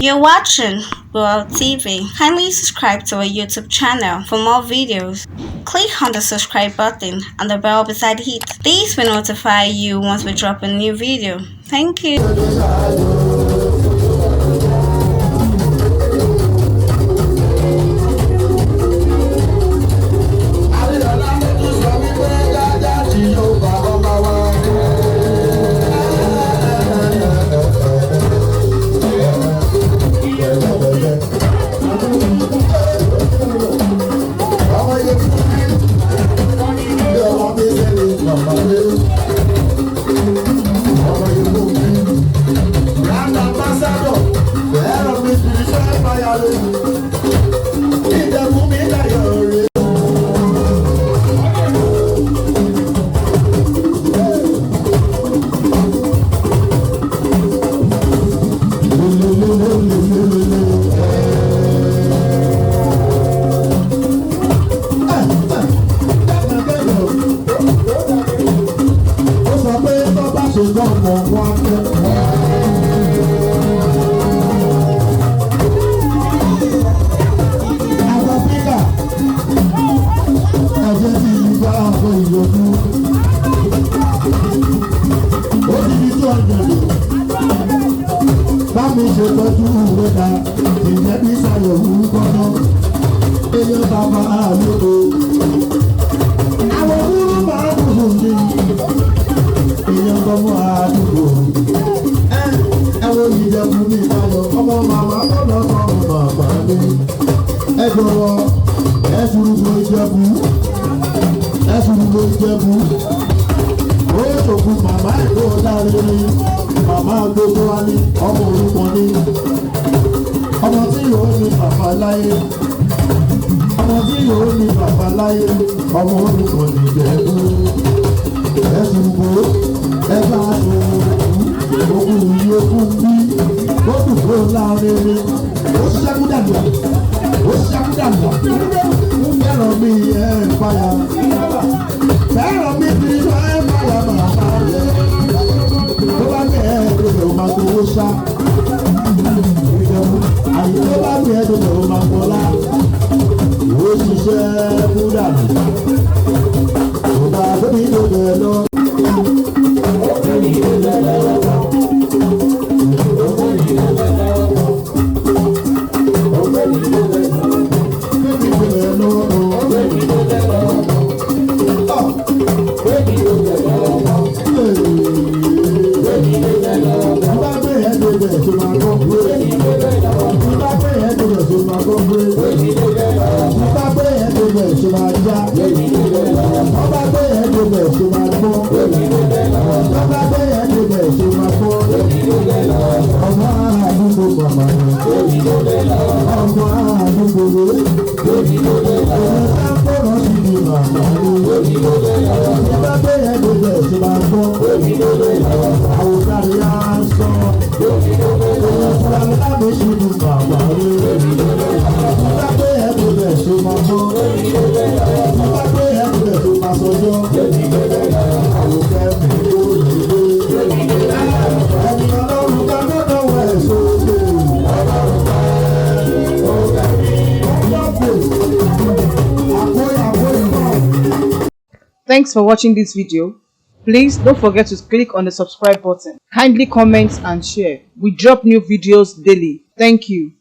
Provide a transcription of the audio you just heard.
You're watching GboahTv. Kindly subscribe to our YouTube channel for more videos. Click on the subscribe button and the bell beside it. These will notify you once we drop a new video. Thank you. Thanks for watching this video. Please don't forget to click on the subscribe button. Kindly comment and share. We drop new videos daily. Thank you.